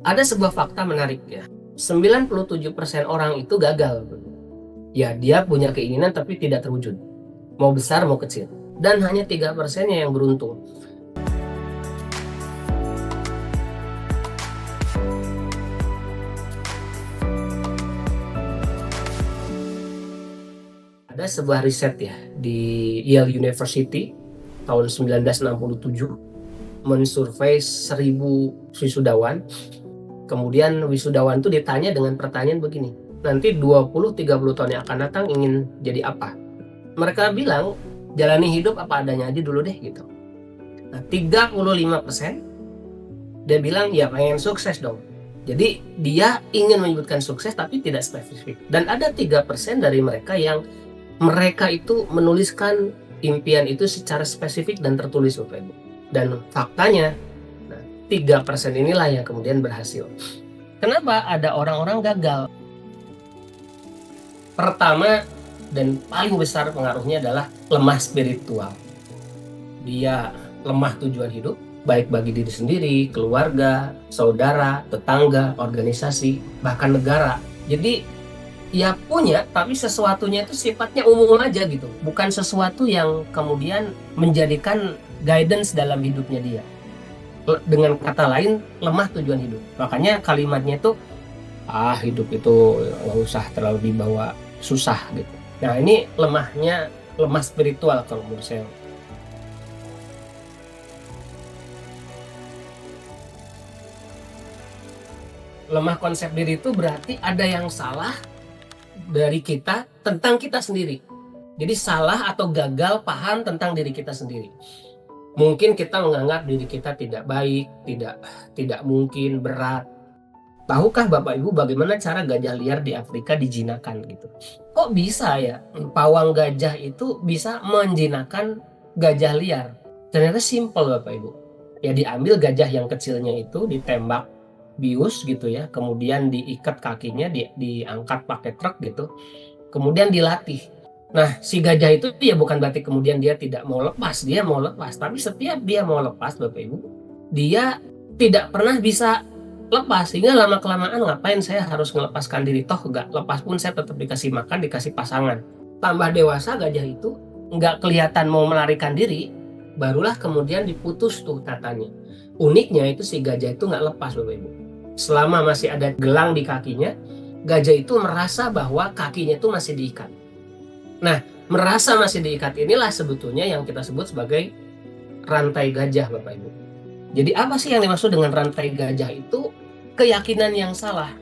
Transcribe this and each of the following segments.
Ada sebuah fakta menarik ya. 97% orang itu gagal. Ya, dia punya keinginan tapi tidak terwujud. Mau besar mau kecil. Dan hanya 3%-nya yang beruntung. Ada sebuah riset ya di Yale University tahun 1967 mensurvei 1.000 wisudawan. Kemudian wisudawan itu ditanya dengan pertanyaan begini, nanti 20-30 tahun yang akan datang ingin jadi apa? Mereka bilang, jalani hidup apa adanya aja dulu deh gitu. Nah, 35% dia bilang ya pengen sukses dong. Jadi dia ingin menyebutkan sukses tapi tidak spesifik. Dan ada 3% dari mereka yang mereka itu menuliskan impian itu secara spesifik dan tertulis, Bapak Ibu. Dan faktanya 3% inilah yang kemudian berhasil. Kenapa ada orang-orang gagal? Pertama dan paling besar pengaruhnya adalah lemah spiritual. Dia lemah tujuan hidup, baik bagi diri sendiri, keluarga, saudara, tetangga, organisasi, bahkan negara. Jadi ya punya, tapi sesuatunya itu sifatnya umum aja gitu. Bukan sesuatu yang kemudian menjadikan guidance dalam hidupnya dia. Dengan kata lain, lemah tujuan hidup. Makanya kalimatnya itu, hidup itu nggak usah terlalu dibawa susah gitu. Nah ini lemah spiritual kalau menurut saya. Lemah konsep diri itu berarti ada yang salah dari kita tentang kita sendiri. Jadi salah atau gagal paham tentang diri kita sendiri. Mungkin kita menganggap diri kita tidak baik, tidak mungkin, berat. Tahukah Bapak Ibu bagaimana cara gajah liar di Afrika dijinakan gitu? Kok bisa ya pawang gajah itu bisa menjinakkan gajah liar? Ternyata simple Bapak Ibu. Ya diambil gajah yang kecilnya itu ditembak bius gitu ya, kemudian diikat kakinya, diangkat pakai truk gitu, kemudian dilatih. Nah, si gajah itu ya bukan berarti kemudian dia tidak mau lepas, dia mau lepas. Tapi setiap dia mau lepas, Bapak Ibu, dia tidak pernah bisa lepas. Sehingga lama-kelamaan ngapain saya harus melepaskan diri, toh nggak lepas pun saya tetap dikasih makan, dikasih pasangan. Tambah dewasa gajah itu nggak kelihatan mau melarikan diri, barulah kemudian diputus tuh tatanya. Uniknya itu si gajah itu nggak lepas, Bapak Ibu. Selama masih ada gelang di kakinya, gajah itu merasa bahwa kakinya itu masih diikat. Nah, merasa masih diikat inilah sebetulnya yang kita sebut sebagai rantai gajah, Bapak Ibu. Jadi apa sih yang dimaksud dengan rantai gajah itu? Keyakinan yang salah.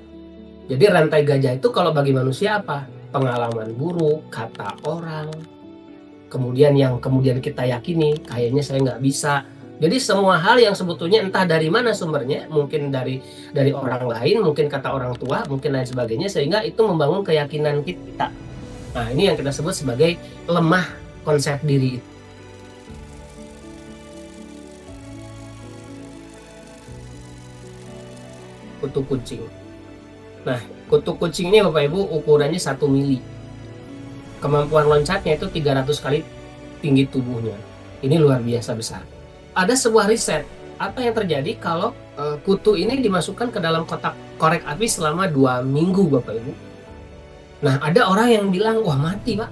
Jadi rantai gajah itu kalau bagi manusia apa? Pengalaman buruk, kata orang, kemudian yang kemudian kita yakini, kayaknya saya nggak bisa. Jadi semua hal yang sebetulnya entah dari mana sumbernya, mungkin dari orang lain, mungkin kata orang tua, mungkin lain sebagainya, sehingga itu membangun keyakinan kita. Nah, ini yang kita sebut sebagai lemah konsep diri. Kutu kucing. Nah, kutu kucing ini Bapak Ibu ukurannya 1 mili. Kemampuan loncatnya itu 300 kali tinggi tubuhnya. Ini luar biasa besar. Ada sebuah riset, apa yang terjadi kalau kutu ini dimasukkan ke dalam kotak korek api selama 2 minggu Bapak Ibu. Nah, ada orang yang bilang, wah mati Pak,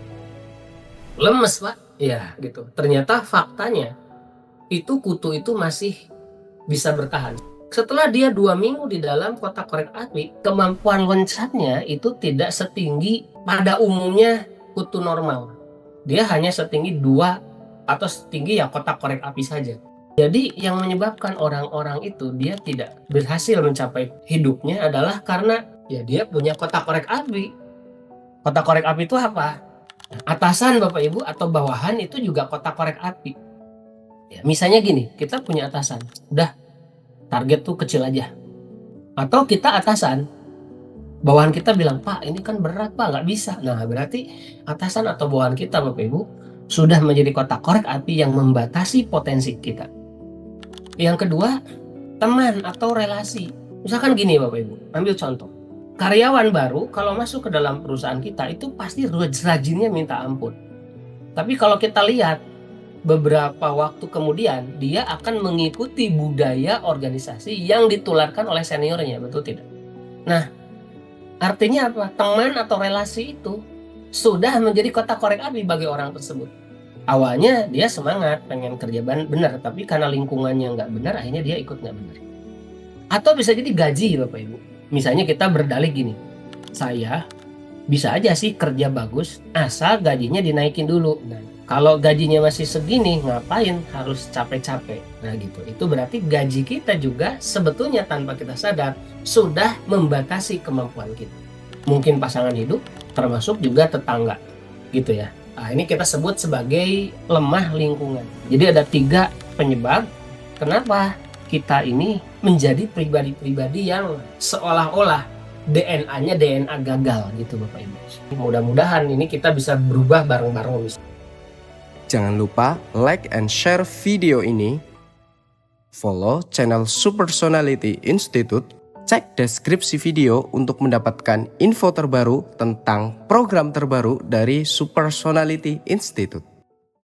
lemes Pak, ya gitu. Ternyata faktanya itu kutu itu masih bisa bertahan. Setelah dia 2 minggu di dalam kotak korek api, kemampuan loncatnya itu tidak setinggi pada umumnya kutu normal. Dia hanya setinggi 2 atau setinggi ya kotak korek api saja. Jadi yang menyebabkan orang-orang itu dia tidak berhasil mencapai hidupnya adalah karena ya dia punya kotak korek api. Kotak korek api itu apa? Atasan Bapak Ibu atau bawahan itu juga kotak korek api. Ya, misalnya gini, kita punya atasan, udah target tuh kecil aja. Atau kita atasan, bawahan kita bilang, Pak ini kan berat Pak, nggak bisa. Nah berarti atasan atau bawahan kita Bapak Ibu sudah menjadi kotak korek api yang membatasi potensi kita. Yang kedua, teman atau relasi. Misalkan gini Bapak Ibu, ambil contoh. Karyawan baru kalau masuk ke dalam perusahaan kita itu pasti rajinnya minta ampun. Tapi kalau kita lihat beberapa waktu kemudian dia akan mengikuti budaya organisasi yang ditularkan oleh seniornya, betul tidak? Nah, artinya apa? Teman atau relasi itu sudah menjadi kotak korek api bagi orang tersebut. Awalnya dia semangat pengen kerja benar, tapi karena lingkungannya nggak benar, akhirnya dia ikut nggak benar. Atau bisa jadi gaji, Bapak Ibu. Misalnya kita berdalih gini, saya bisa aja sih kerja bagus asal gajinya dinaikin dulu. Nah, kalau gajinya masih segini, ngapain harus capek-capek? Nah gitu, itu berarti gaji kita juga sebetulnya tanpa kita sadar sudah membatasi kemampuan kita. Mungkin pasangan hidup, termasuk juga tetangga, gitu ya. Nah, ini kita sebut sebagai lemah lingkungan. Jadi ada 3 penyebab kenapa kita ini menjadi pribadi-pribadi yang seolah-olah DNA-nya DNA gagal gitu Bapak Ibu. Mudah-mudahan ini kita bisa berubah bareng-bareng. Jangan lupa like and share video ini, follow channel Supersonality Institute, cek deskripsi video untuk mendapatkan info terbaru tentang program terbaru dari Supersonality Institute.